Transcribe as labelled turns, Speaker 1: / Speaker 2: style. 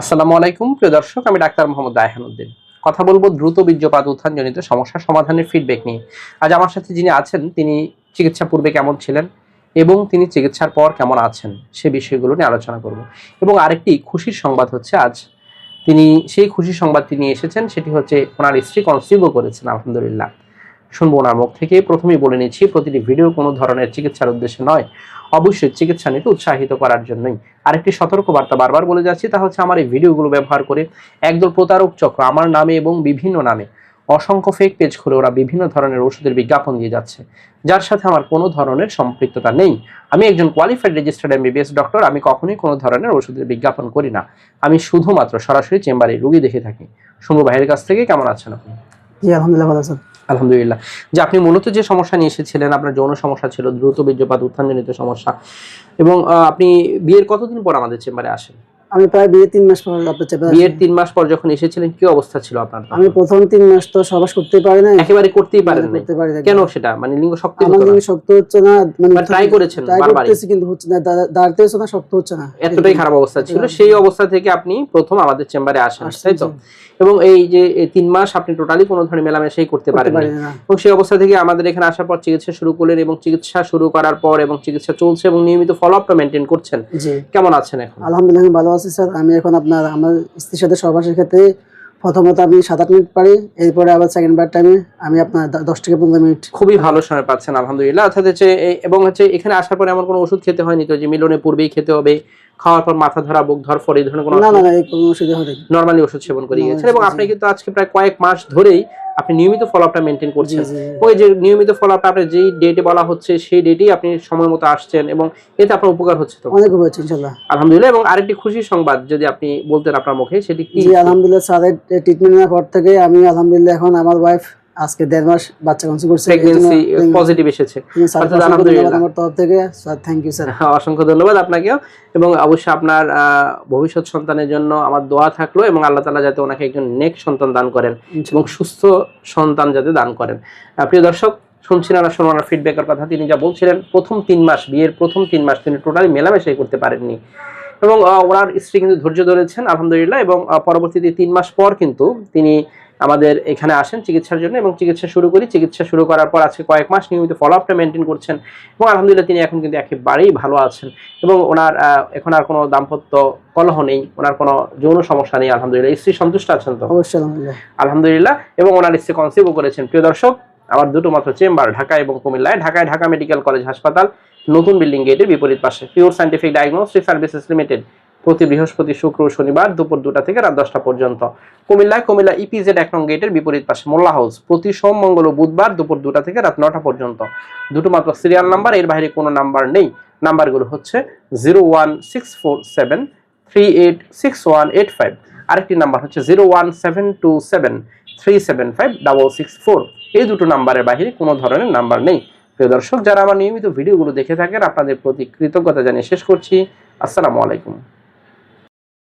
Speaker 1: আসসালামু আলাইকুম প্রিয় দর্শক, আমি ডাক্তার মোহাম্মদ রায়হানুদ্দিন। কথা বলবো দ্রুত বীর্যপাত উত্থানজনিত সমস্যা সমাধানের ফিডব্যাক নিয়ে। আজ আমার সাথে যিনি আছেন তিনি চিকিৎসা পূর্বে কেমন ছিলেন এবং তিনি চিকিৎসার পর কেমন আছেন সে বিষয়গুলো নিয়ে আলোচনা করব। এবং আরেকটি খুশির সংবাদ হচ্ছে আজ তিনি সেই খুশির সংবাদটি নিয়ে এসেছেন, সেটি হচ্ছে ওনার স্ত্রী কনসিভও করেছেন আলহামদুলিল্লাহ। শুনবো ওনার মুখ থেকে। প্রথমেই বলে নিচ্ছি, প্রতিটি ভিডিও কোনো ধরনের চিকিৎসার উদ্দেশ্যে নয়, অবশ্যই চিকিৎসা নিতে উৎসাহিত করার জন্যই। আরেকটি সতর্কবার্তা বারবার বলে যাচ্ছি, তা হচ্ছে আমার এই ভিডিওগুলো ব্যবহার করে একদল প্রতারক চক্র আমার নামে এবং বিভিন্ন নামে অসংখ্য ফেক পেজ খুলে ওরা বিভিন্ন ধরনের ওষুধের বিজ্ঞাপন দিয়ে যাচ্ছে, যার সাথে আমার কোনো ধরনের সম্পৃক্ততা নেই। আমি একজন কোয়ালিফাইড রেজিস্টার্ড এমবিবিএস ডক্টর। আমি কখনোই কোনো ধরনের ওষুধের বিজ্ঞাপন করি না। আমি শুধুমাত্র সরাসরি চেম্বারে রুগী দেখে থাকি। শুনবো ভাইয়ের কাছ থেকে, কেমন আছেন আপনি?
Speaker 2: জি আলহামদুলিল্লাহ ভালো আছেন।
Speaker 1: আলহামদুলিল্লাহ। যে আপনি মূলত যে সমস্যা নিয়ে এসেছিলেন, আপনার যৌন সমস্যা ছিল, দ্রুত বীর্যপাত উত্থানজনিত সমস্যা, এবং আপনি বিয়ের কতদিন পর আমাদের চেম্বারে আসেন?
Speaker 2: আমি প্রায় বিয়ের 3 মাস পর আপনার চেম্বারে
Speaker 1: বিয়ের 3 মাস পর যখন এসেছিলেন কি অবস্থা ছিল আপনার?
Speaker 2: আমি প্রথম 3 মাস তো সহবাস করতেই পারি না,
Speaker 1: একেবারে করতেই পারেন না? কেন সেটা? মানে লিঙ্গ শক্তি হতো না?
Speaker 2: লিঙ্গ শক্ত হচ্ছে না, মানে
Speaker 1: ট্রাই করেছেন বারবার?
Speaker 2: কিন্তু হচ্ছে না, দাঁড়াতে হচ্ছে না, শক্ত হচ্ছে না,
Speaker 1: এতটাই খারাপ অবস্থা ছিল। সেই অবস্থা থেকে আপনি প্রথম আমাদের চেম্বারে আসেন, তাই তো? এবং এই যে 3 মাস আপনি টোটালি কোনো ধরনের মেলামেশাই করতে পারেন না, এবং সেই অবস্থা থেকে আমাদের এখানে আসার পর চিকিৎসা শুরু করলেন, এবং চিকিৎসা শুরু করার পর এবং চিকিৎসা চলছে এবং নিয়মিত ফলো আপটা মেইনটেইন করছেন। কেমন আছেন এখন?
Speaker 2: আলহামদুলিল্লাহ আমি ভালো আছি স্যার। আমি এখন আপনার আমার স্ত্রীর সাথে সহবাসের ক্ষেত্রে প্রথমত আমি 7-8 মিনিট পারি, এরপরে আবার সেকেন্ড বার টাইমে আমি আপনার 10 থেকে 15 মিনিট।
Speaker 1: খুবই ভালো সময় পাচ্ছেন আলহামদুলিল্লাহ। অর্থাৎ হচ্ছে এবং হচ্ছে এখানে আসার পরে এমন কোনো ওষুধ খেতে হয়নি তো যে মিলনের পূর্বেই খেতে হবে, খাওয়ার পর মাথা ধরা, বুক ধরফর, এই ধরনের কোনো?
Speaker 2: না না, এই কোনো ওষুধ হয়নি,
Speaker 1: নরমালি ওষুধ সেবন করে গিয়েছেন। এবং আপনি কিন্তু আজকে প্রায় কয়েক মাস ধরেই আপনি নিয়মিত ফলো আপটা মেইনটেইন করছেন। ওই যে নিয়মিত ফলো আপটা আপনার যেই ডেটে বলা হচ্ছে সেই ডেটেই আপনি সময় মতো আসছেন, এবং এতে আপনার উপকার হচ্ছে তো?
Speaker 2: অনেক উপকার হচ্ছে ইনশাআল্লাহ
Speaker 1: আলহামদুলিল্লাহ। এবং আরেকটি খুশির সংবাদ যদি আপনি বলতেন আপনার মুখে, সেটি কি?
Speaker 2: জি আলহামদুলিল্লাহ, স্যারের ট্রিটমেন্ট নেওয়ার পর থেকে আমি আলহামদুলিল্লাহ এখন আমার ওয়াইফ আজকে 1.5 মাস বাচ্চা কনসিভ করছে,
Speaker 1: প্রেগন্যান্সি পজিটিভ এসেছে।
Speaker 2: অর্থাৎ আলহামদুলিল্লাহ আমার তরফ থেকে স্যার থ্যাংক ইউ স্যার।
Speaker 1: অসংখ্য ধন্যবাদ আপনাকেও। এবং অবশ্যই আপনার ভবিষ্যৎ সন্তানের জন্য আমার দোয়া থাকলো, এবং আল্লাহ তাআলা যাতে ওনাকে একজন নেক সন্তান দান করেন এবং সুস্থ সন্তান যাতে দান করেন। প্রিয় দর্শক, শুনছিলেন আসলে ওনার ফিডব্যাকের কথা। তিনি যা বলছিলেন, প্রথম 3 মাস, বিয়ের প্রথম 3 মাস তিনি টোটালি মেলামেশাই করতে পারেননি, এবং ওনার স্ত্রী কিন্তু ধৈর্য ধরেছেন আলহামদুলিল্লাহ। এবং পরবর্তীতে 3 মাস পর কিন্তু তিনি আমাদের এখানে আসেন চিকিৎসার জন্য, এবং চিকিৎসা শুরু করি। চিকিৎসা শুরু করার পর আজকে কয়েক মাস নিয়মিত ফলো আপটা মেনটেন করছেন, এবং আলহামদুলিল্লাহ তিনি এখন কিন্তু একেবারেই ভালো আছেন, এবং ওনার এখন আর কোনো দাম্পত্য কলহ নেই, ওনার কোনো যৌন সমস্যা নেই আলহামদুলিল্লাহ। স্ত্রী সন্তুষ্ট আছেন তো?
Speaker 2: অবশ্যই আলহামদুলিল্লাহ।
Speaker 1: আলহামদুলিল্লাহ। এবং ওনার স্ত্রী কনসিভও করেছেন। প্রিয় দর্শক, আমার দুটো মাত্র চেম্বার ঢাকা এবং কুমিল্লায়। ঢাকায় ঢাকা মেডিকেল কলেজ হাসপাতাল, নতুন বিল্ডিং গেটের বিপরীত পাশে। Pure scientific diagnostic services limited, প্রতি বৃহস্পতি, শুক্র, শনিবার দুপুর 2টা থেকে রাত 10টা পর্যন্ত। কুমিল্লা ইপিজেড 1 নং গেটের বিপরীত পাশে মোল্লা হাউস, প্রতি সোম, মঙ্গল ও বুধবার দুপুর 2টা থেকে রাত 9টা পর্যন্ত। দুটো মাত্র সিরিয়াল নাম্বার, এর বাইরে কোনো নাম্বার নেই। নাম্বারগুলো হচ্ছে 01647386185, আরেকটি নাম্বার হচ্ছে 01727375664। এই দুটো নাম্বারের বাইরে কোনো ধরনের নাম্বার নেই। প্রিয় দর্শক, যারা আমার নিয়মিত ভিডিওগুলো দেখে থাকেন, আপনাদের প্রতি কৃতজ্ঞতা জানিয়ে শেষ করছি। আসসালামু আলাইকুম।